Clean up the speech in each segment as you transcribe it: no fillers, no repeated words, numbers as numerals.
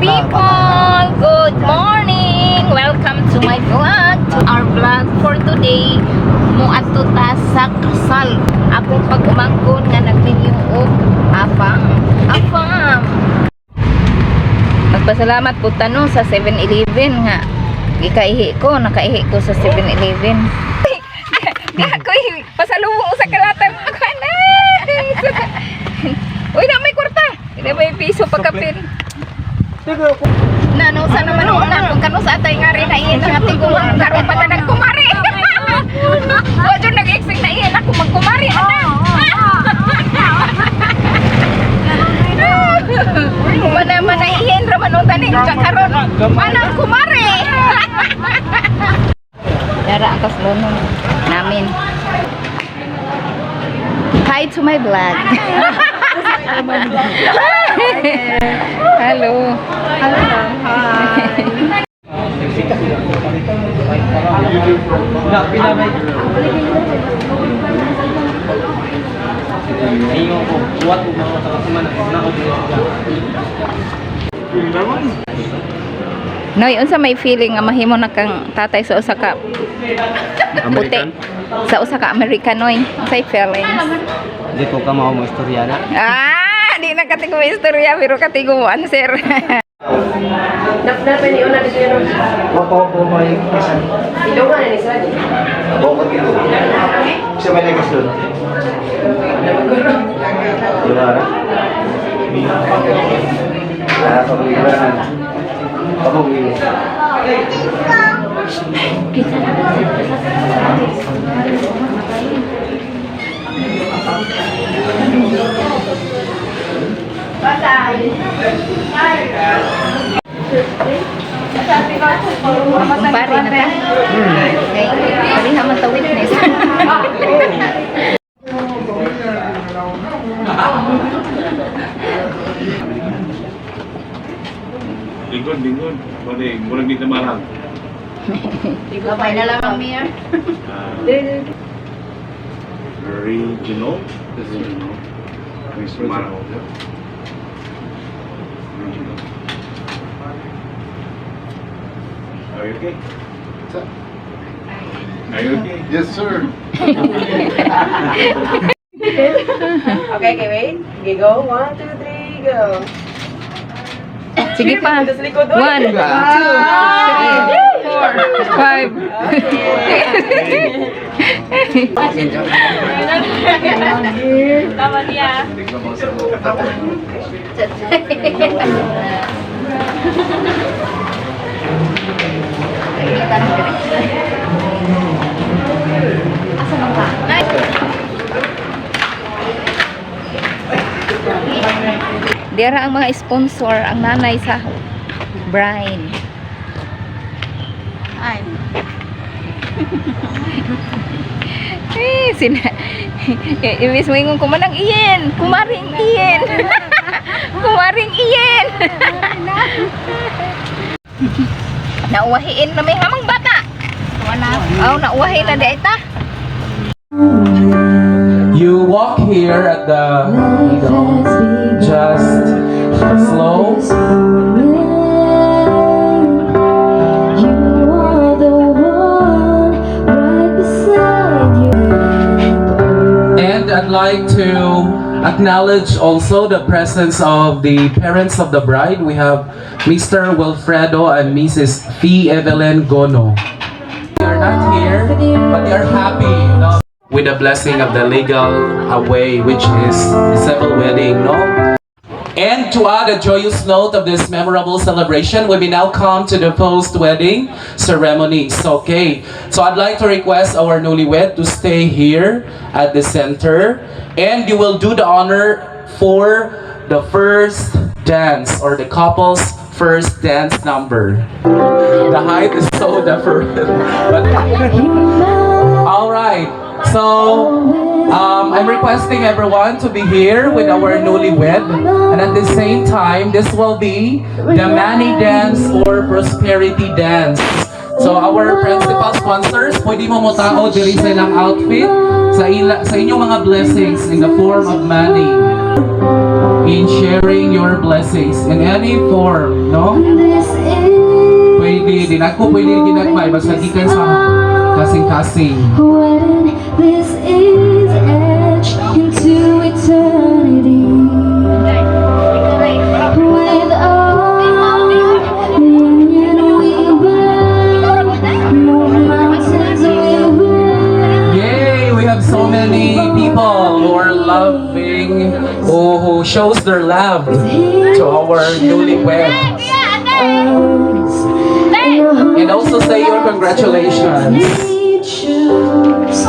people! Good morning! Welcome to my vlog, to our vlog for today. Muadto ta sa kasal. Akong pag-umangkon nga nagmenu og afam. Magpasalamat po tano sa 7-Eleven nga. Nakaihi ko sa 7-Eleven. Gakoy, pasalubong sa kalatang kana. Uy, na may kwarta. Hindi may piso pagkapin. Nanusa naman ako na kung kanusa atay nga rin na iyan ang ating gulong karoon pa na nagkumari. Wajo nag-exing na iyan ako magkumari na. Mana iyan raman o taning karoon. Manang kumari. Dara ang kaslonon namin. Hi to my vlog. Hello. Hello. Hi. Noy, unsa may feeling nga mahimo na kang tatay sa usa ka puti? Sa usa ka Amerikanoy. Unsay feelings? Di ko ka mao mo istorya na. Di na katigo mo istorya, pero katigo mo answer. Dapat ni una dito ron. Opo may kasan. Ilungan ni sa di. Opo dito. Siya may negas doon. Luara. Pag-iwanan. Pag-uwi. Pare na ta. Okay. Pari naman ta witness. Lingkod. Murag di tamarang. Gabay na lang ang mayor. Regional. May sumarang. Regional. Are you okay? Are you okay? Yes, sir. Okay, wait. Okay, go. 1, 2, 3, go. Sige pa. 1, 2, 3, 4, 5. Tama niya. Asa man ka? Dira ang mga sponsor, ang nanay sa bride. Ay. Ibig sabihin ko manang iyen, kumaring iyen. Kumaring iyen. Nauwahiin na may hamang bata. Nauwahiin na di ita. You walk here at the just slow. And I'd like to acknowledge also the presence of the parents of the bride. We have Mr. Wilfredo and Mrs. Fee Evelyn Gono. They are not here, but they are happy, you know, with the blessing of the legal way, which is the civil wedding, no? And to add a joyous note of this memorable celebration, we will now come to the post-wedding ceremonies. Okay, so I'd like to request our newlywed to stay here at the center, and you will do the honor for the first dance, or the couple's first dance number. The height is so different, but all right. So, I'm requesting everyone to be here with our newlywed, and at the same time, this will be the money dance or prosperity dance. So, our principal sponsors, pwede mo motao diri sa ilang outfit sa inyong mga blessings in the form of money, in sharing your blessings in any form. no? Pwede din ako, pwede ginagmay, basta gikan sa kasing-kasing. When this is etched into eternity, with all the union we will move mountains we will. Yay! We have so many people who are loving, who shows their love to our newlyweds. And also say your congratulations. We choose us,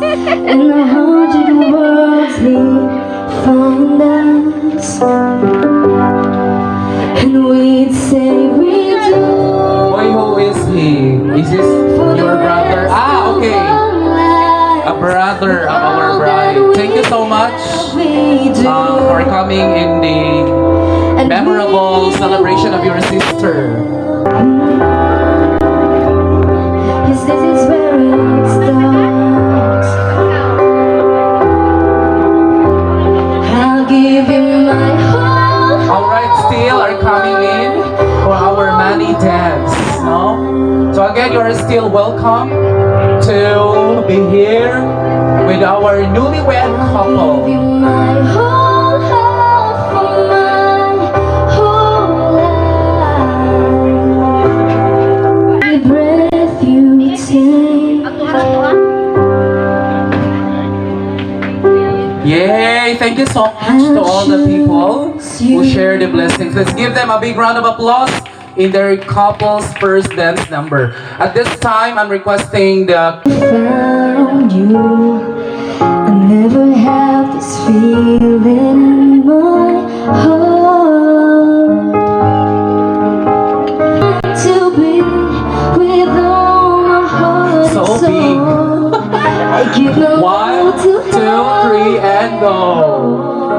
and 100 worlds need find us, and we'd say we do. Boy, who is he? Is this your brother? Ah, okay. A brother of our bride. Thank you so much for coming in the memorable celebration of your sister. Yes, this is where it starts. I'll give you my whole heart. Alright, still are coming in for our money dance. No? So again, you are still welcome to be here with our newlywed Give you couple. my whole heart for my whole life. Every breath you take. Yay! Thank you so much to all the people who share the blessings. Let's give them a big round of applause in their couple's first dance number. At this time, I'm requesting the Found you. I never have this feeling in my heart. To be with all my heart So and big. soul. I give no 1, 2, 3, and go!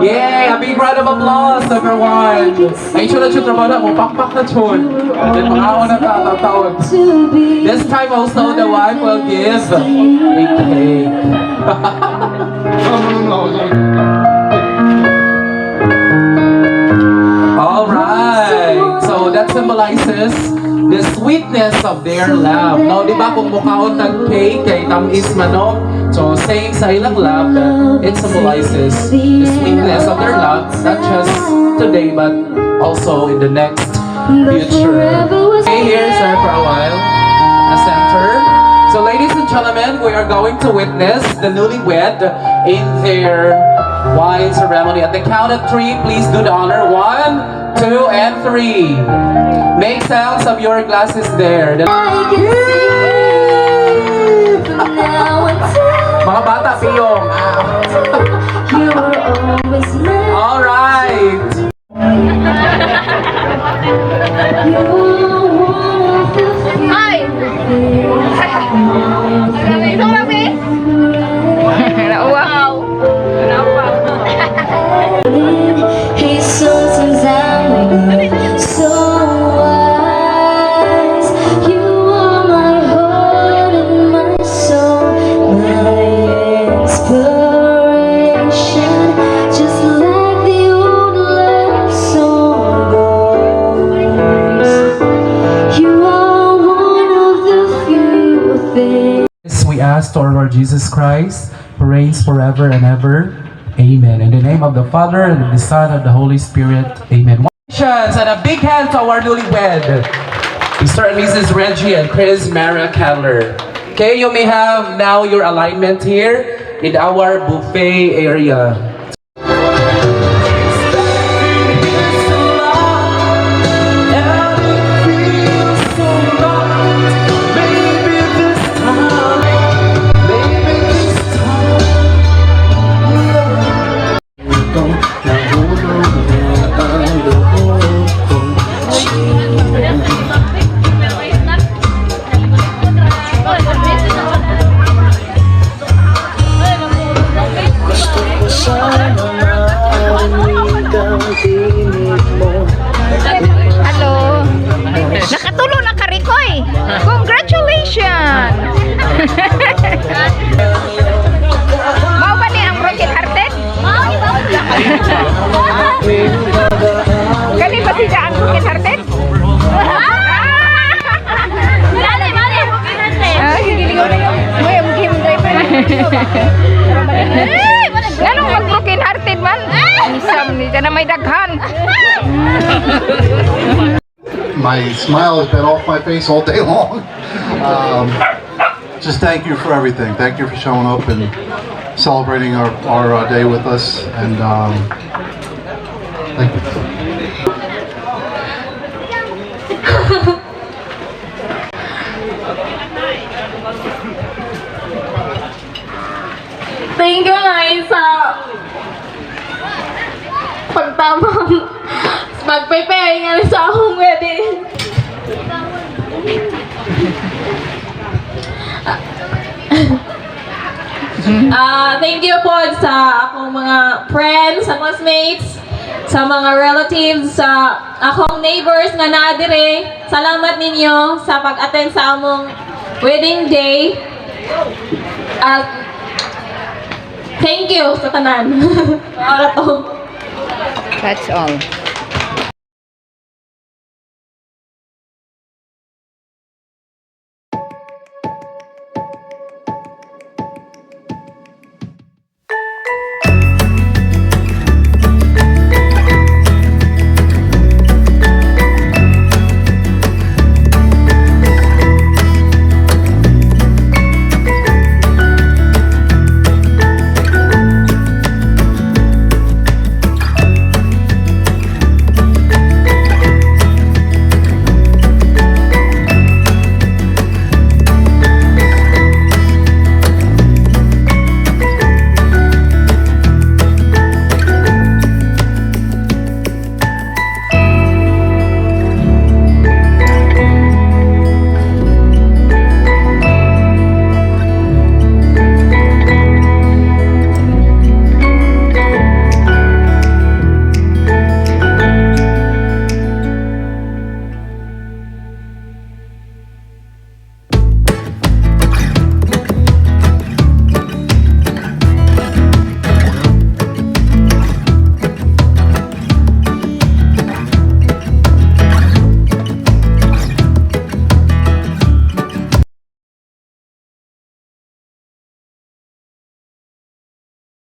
Yay! A big round of applause, everyone! Ay, chula chula trabaho mo, pakpak na chun! And then mga ako na tatawag. to be. This time also, the wife will give a cake. Alright! So that symbolizes the sweetness of their love. No, di ba kung mukhaon ng cake kay tamis manok? So saying sa ilang love, it symbolizes the sweetness of their love, not just today but also in the next future. Stay here, sir, for a while. A center. So ladies and gentlemen, we are going to witness the newlywed in their wine ceremony. At the count of 3, please do the honor. 1, 2, and 3. Make sounds of your glasses there. I can see from now until Mga bata, piyong. you were always mine. Alright. You were one of the few Hey, sometimes I'm so wise. You are my heart and my soul, my inspiration, just like the old love song goes. You are one of the few things. We ask to our Lord Jesus Christ, who reigns forever and ever. Amen. In the name of the Father, and of the Son, and of the Holy Spirit. Amen. And a big hand to our newlywed, Mr. and Mrs. Reggie and Chris Mara Cutler. Okay, you may have now your alignment here in our buffet area. Gusto ko sana broken hearted? Mali, mali. May game driver. Ganong mag broken hearted man? Isam ni ka na may daghan. My smile has been off my face all day long. Just thank you for everything. Thank you for showing up and celebrating our day with us. And thank you. Thank you, Nay, sa pagtamang mag-prepare nga sa akong wedding. Thank you po sa akong mga friends, sa classmates, sa mga relatives, sa akong neighbors nga naadire. Salamat ninyo sa pag-attend sa among wedding day. At thank you sa tanan. Para to. That's all.